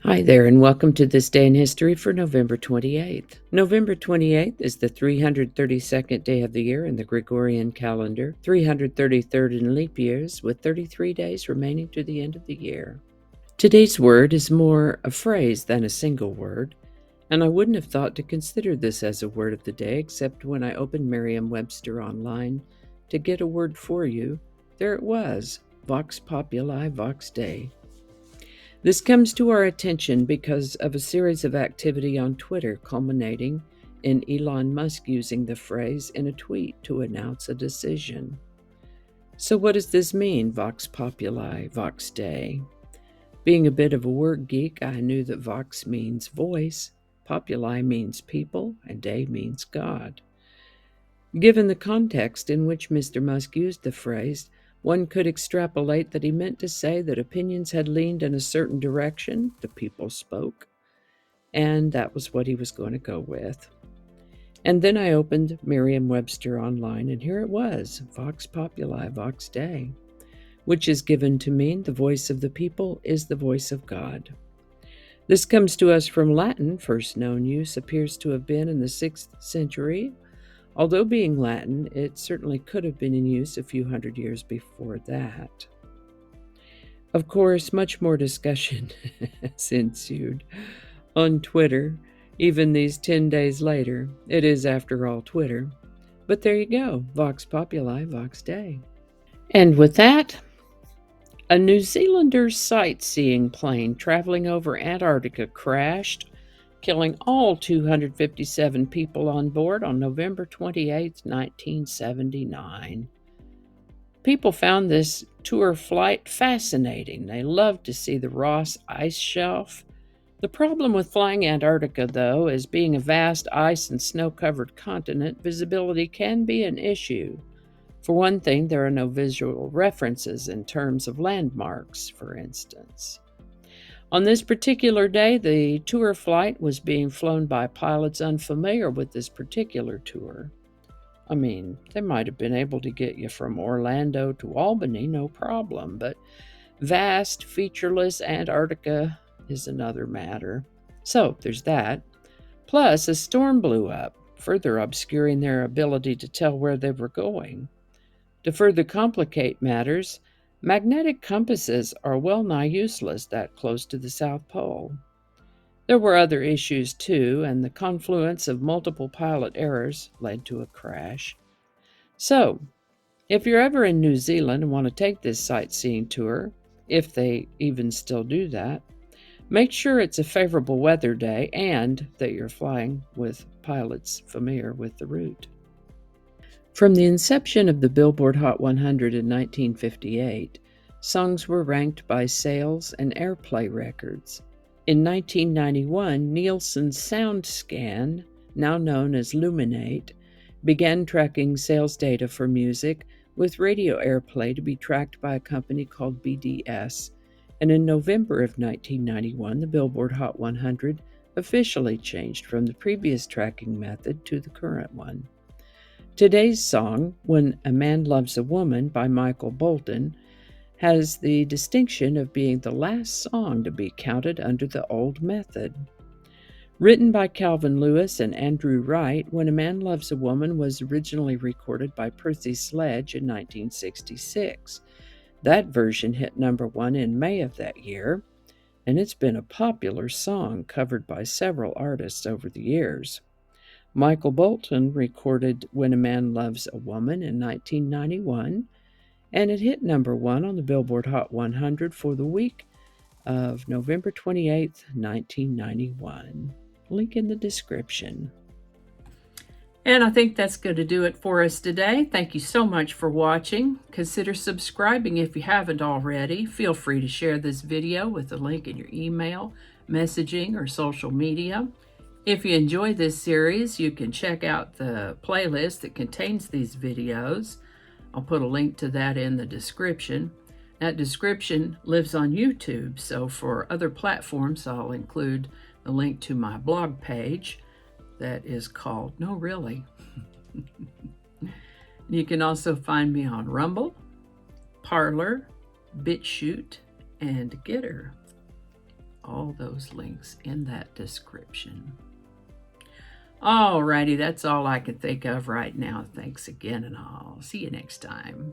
Hi there, and welcome to This Day in History for November 28th. November 28th is the 332nd day of the year in the Gregorian calendar, 333rd in leap years, with 33 days remaining to the end of the year. Today's word is more a phrase than a single word, and I wouldn't have thought to consider this as a word of the day except when I opened Merriam-Webster online to get a word for you. There it was, Vox Populi, Vox Dei. This comes to our attention because of a series of activity on Twitter culminating in Elon Musk using the phrase in a tweet to announce a decision. So what does this mean, Vox Populi, Vox Dei? Being a bit of a word geek, I knew that Vox means voice, Populi means people, and Dei means God. Given the context in which Mr. Musk used the phrase, one could extrapolate that he meant to say that opinions had leaned in a certain direction, the people spoke, and that was what he was going to go with. And then I opened Merriam-Webster online, and here it was, Vox Populi, Vox Dei, which is given to mean the voice of the people is the voice of God. This comes to us from Latin. First known use appears to have been in the 6th century. Although being Latin, it certainly could have been in use a few hundred years before that. Of course, much more discussion has ensued on Twitter, even these 10 days later. It is, after all, Twitter. But there you go, Vox Populi, Vox Dei. And with that, a New Zealander sightseeing plane traveling over Antarctica crashed, killing all 257 people on board on November 28, 1979. People found this tour flight fascinating. They loved to see the Ross Ice Shelf. The problem with flying Antarctica, though, is being a vast ice and snow-covered continent, visibility can be an issue. For one thing, there are no visual references in terms of landmarks, for instance. On this particular day, the tour flight was being flown by pilots unfamiliar with this particular tour. I mean, they might have been able to get you from Orlando to Albany, no problem, but vast, featureless Antarctica is another matter. So there's that. Plus, a storm blew up, further obscuring their ability to tell where they were going. To further complicate matters, magnetic compasses are well nigh useless that close to the South Pole. There were other issues too, and the confluence of multiple pilot errors led to a crash. So, if you're ever in New Zealand and want to take this sightseeing tour, if they even still do that, make sure it's a favorable weather day and that you're flying with pilots familiar with the route. From the inception of the Billboard Hot 100 in 1958, songs were ranked by sales and airplay records. In 1991, Nielsen's SoundScan, now known as Luminate, began tracking sales data for music, with radio airplay to be tracked by a company called BDS. And in November of 1991, the Billboard Hot 100 officially changed from the previous tracking method to the current one. Today's song, When a Man Loves a Woman by Michael Bolton, has the distinction of being the last song to be counted under the old method. Written by Calvin Lewis and Andrew Wright, When a Man Loves a Woman was originally recorded by Percy Sledge in 1966. That version hit number 1 in May of that year, and it's been a popular song covered by several artists over the years. Michael Bolton recorded When a Man Loves a Woman in 1991, and it hit number 1 on the Billboard Hot 100 for the week of November 28, 1991. Link in the description. And I think that's going to do it for us today. Thank you so much for watching. Consider subscribing if you haven't already. Feel free to share this video with the link in your email, messaging, or social media. If you enjoy this series, you can check out the playlist that contains these videos. I'll put a link to that in the description. That description lives on YouTube, so for other platforms, I'll include a link to my blog page that is called No Really. You can also find me on Rumble, Parler, BitChute, and Getter. all those links in that description. Alrighty, that's all I can think of right now. Thanks again, and I'll see you next time.